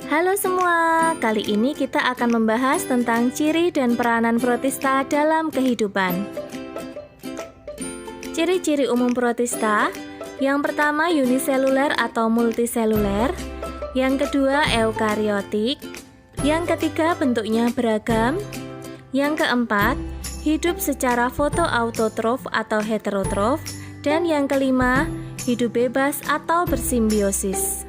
Halo semua, kali ini kita akan membahas tentang ciri dan peranan protista dalam kehidupan. Ciri-ciri umum protista, yang pertama uniseluler atau multiseluler, yang kedua eukariotik, yang ketiga bentuknya beragam, yang keempat hidup secara fotoautotrof atau heterotrof, dan yang kelima hidup bebas atau bersimbiosis.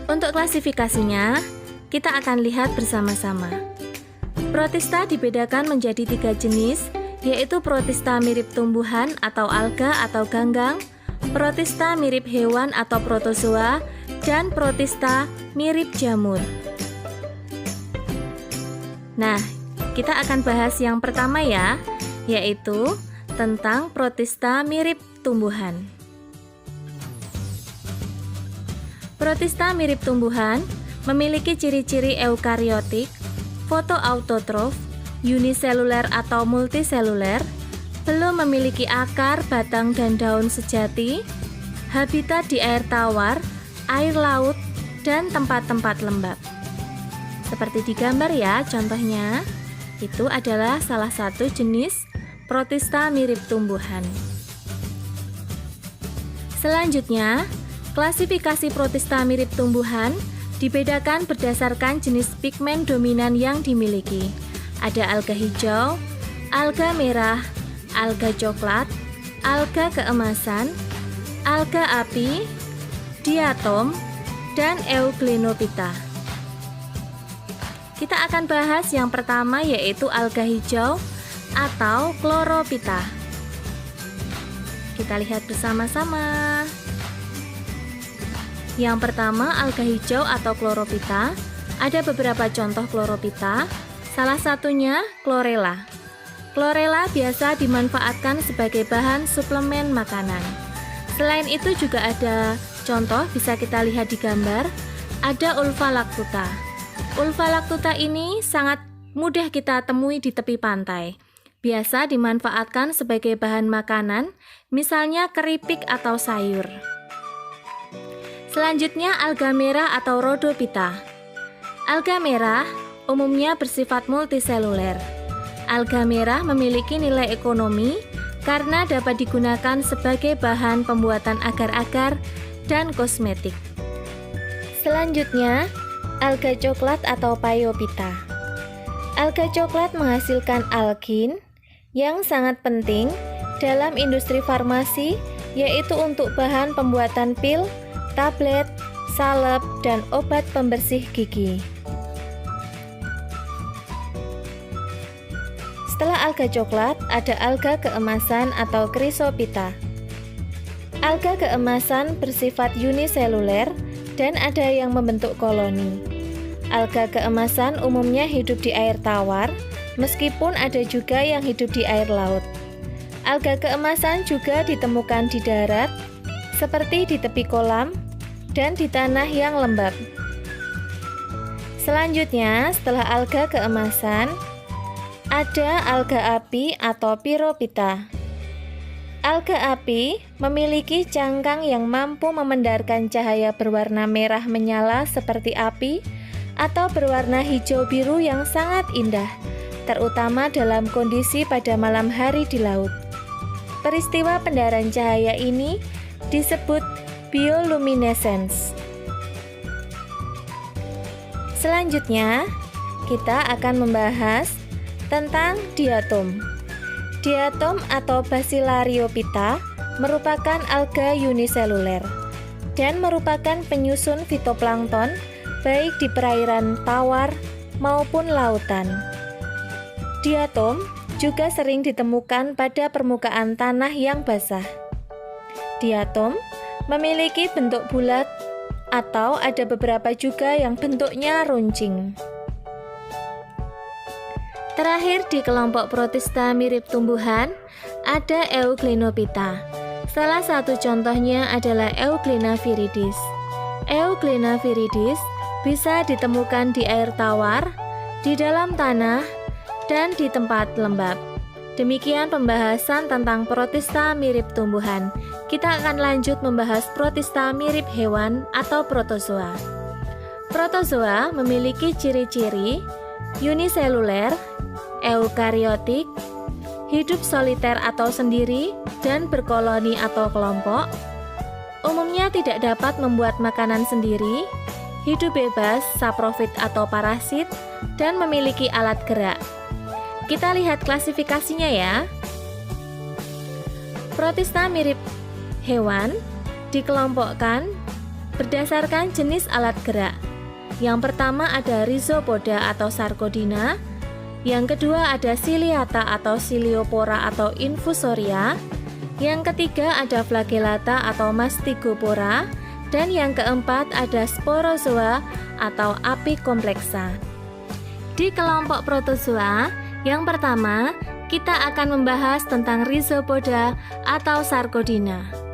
Untuk klasifikasinya, kita akan lihat bersama-sama. Protista dibedakan menjadi 3 jenis, yaitu protista mirip tumbuhan atau alga atau ganggang, protista mirip hewan atau protozoa, dan protista mirip jamur. Nah, kita akan bahas yang pertama ya, yaitu tentang protista mirip tumbuhan. Protista mirip tumbuhan memiliki ciri-ciri eukariotik, fotoautotrof, uniseluler atau multiseluler, belum memiliki akar, batang, dan daun sejati, habitat di air tawar, air laut, dan tempat-tempat lembab. Seperti di gambar ya, contohnya, itu adalah salah satu jenis protista mirip tumbuhan. Selanjutnya, klasifikasi protista mirip tumbuhan dibedakan berdasarkan jenis pigmen dominan yang dimiliki. Ada alga hijau, alga merah, alga coklat, alga keemasan, alga api, diatom, dan euglenophyta. Kita akan bahas yang pertama yaitu alga hijau atau chlorophyta. Kita lihat bersama-sama. Yang pertama, alga hijau atau chlorophyta. Ada beberapa contoh chlorophyta, salah satunya chlorella. Chlorella biasa dimanfaatkan sebagai bahan suplemen makanan. Selain itu juga ada contoh, bisa kita lihat di gambar, ada Ulva lactuta. Ulva lactuta ini sangat mudah kita temui di tepi pantai. Biasa dimanfaatkan sebagai bahan makanan, misalnya keripik atau sayur. Selanjutnya alga merah atau rhodophyta. Alga merah umumnya bersifat multiseluler. Alga merah memiliki nilai ekonomi karena dapat digunakan sebagai bahan pembuatan agar-agar dan kosmetik. Selanjutnya, alga coklat atau phaeophyta. Alga coklat menghasilkan algin yang sangat penting dalam industri farmasi, yaitu untuk bahan pembuatan pil, tablet, salep, dan obat pembersih gigi. Setelah alga coklat, ada alga keemasan atau chrysophyta. Alga keemasan bersifat uniseluler dan ada yang membentuk koloni. Alga keemasan umumnya hidup di air tawar, meskipun ada juga yang hidup di air laut. Alga keemasan juga ditemukan di darat, seperti di tepi kolam dan di tanah yang lembab. Selanjutnya, setelah alga keemasan, ada alga api atau pyrophyta. Alga api memiliki cangkang yang mampu memendarkan cahaya berwarna merah menyala seperti api atau berwarna hijau biru yang sangat indah, terutama dalam kondisi pada malam hari di laut. Peristiwa pendaran cahaya ini disebut bioluminescence. Selanjutnya, kita akan membahas tentang diatom. Diatom atau Bacillariophyta merupakan alga uniseluler dan merupakan penyusun fitoplankton baik di perairan tawar maupun lautan. Diatom juga sering ditemukan pada permukaan tanah yang basah. Diatom memiliki bentuk bulat atau ada beberapa juga yang bentuknya runcing. Terakhir di kelompok protista mirip tumbuhan, ada Euglenophyta. Salah satu contohnya adalah Euglena viridis. Euglena viridis bisa ditemukan di air tawar, di dalam tanah, dan di tempat lembab. Demikian pembahasan tentang protista mirip tumbuhan. kita akan lanjut membahas protista mirip hewan atau protozoa. Protozoa memiliki ciri-ciri uniseluler, eukariotik, hidup soliter atau sendiri, dan berkoloni atau kelompok. Umumnya tidak dapat membuat makanan sendiri, hidup bebas, saprofit atau parasit, dan memiliki alat gerak. Kita lihat klasifikasinya ya. Protista mirip hewan dikelompokkan berdasarkan jenis alat gerak. Yang pertama ada Rhizopoda atau Sarcodina, yang kedua ada Ciliata atau Ciliopora atau Infusoria, yang ketiga ada Flagellata atau Mastigopora, dan yang keempat ada Sporozoa atau Apicomplexa. Di kelompok protozoa, yang pertama kita akan membahas tentang Rhizopoda atau Sarcodina.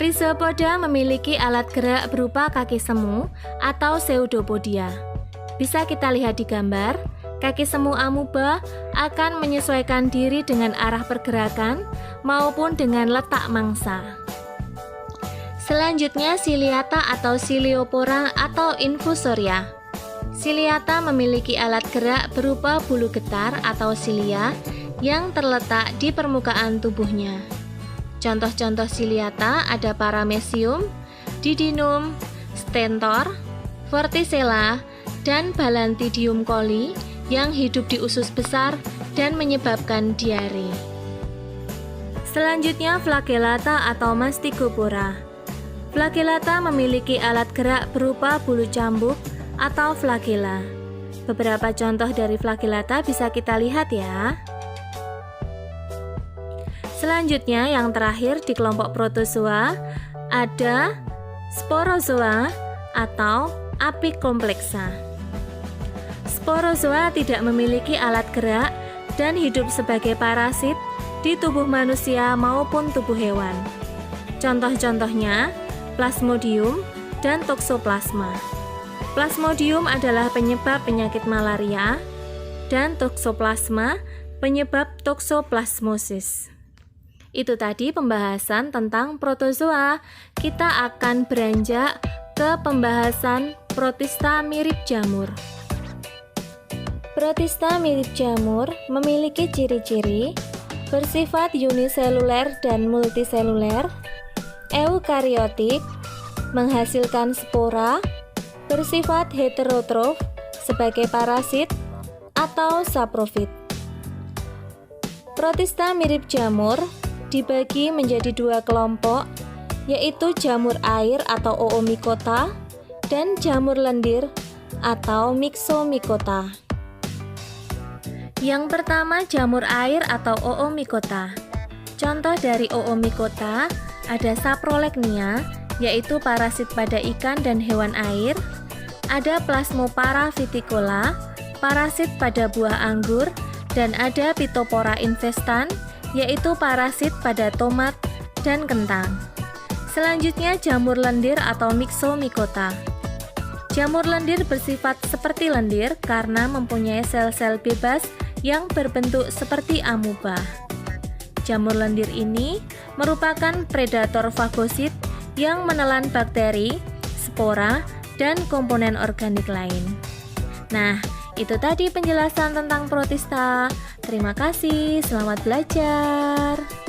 Rhizopoda memiliki alat gerak berupa kaki semu atau pseudopodia. Bisa kita lihat di gambar, kaki semu amuba akan menyesuaikan diri dengan arah pergerakan maupun dengan letak mangsa. Selanjutnya Ciliata atau Ciliopora atau Infusoria. Ciliata memiliki alat gerak berupa bulu getar atau cilia yang terletak di permukaan tubuhnya. Contoh-contoh Ciliata ada Paramecium, Didinum, Stentor, Vorticella, dan Balantidium coli yang hidup di usus besar dan menyebabkan diare. Selanjutnya Flagellata atau Mastigopora. Flagellata memiliki alat gerak berupa bulu cambuk atau flagella. Beberapa contoh dari Flagellata bisa kita lihat ya. Selanjutnya yang terakhir di kelompok protozoa ada Sporozoa atau Apicomplexa. Sporozoa tidak memiliki alat gerak dan hidup sebagai parasit di tubuh manusia maupun tubuh hewan. Contoh-contohnya Plasmodium dan Toxoplasma. Plasmodium adalah penyebab penyakit malaria dan Toxoplasma penyebab toxoplasmosis. Itu tadi pembahasan tentang protozoa. Kita akan beranjak ke pembahasan protista mirip jamur. Protista mirip jamur memiliki ciri-ciri bersifat uniseluler dan multiseluler, eukariotik, menghasilkan spora, bersifat heterotrof sebagai parasit atau saprofit. Protista mirip jamur dibagi menjadi dua kelompok, yaitu jamur air atau Oomycota dan jamur lendir atau Myxomycota. Yang pertama jamur air atau Oomycota. Contoh dari Oomycota ada Saprolegnia, yaitu parasit pada ikan dan hewan air. Ada Plasmopara viticola, parasit pada buah anggur, dan ada Phytophthora infestan, yaitu parasit pada tomat dan kentang. Selanjutnya jamur lendir atau Myxomycota. Jamur lendir bersifat seperti lendir karena mempunyai sel-sel bebas yang berbentuk seperti amuba. Jamur lendir ini merupakan predator fagosit yang menelan bakteri, spora, dan komponen organik lain. Nah, itu tadi penjelasan tentang protista. Terima kasih, selamat belajar.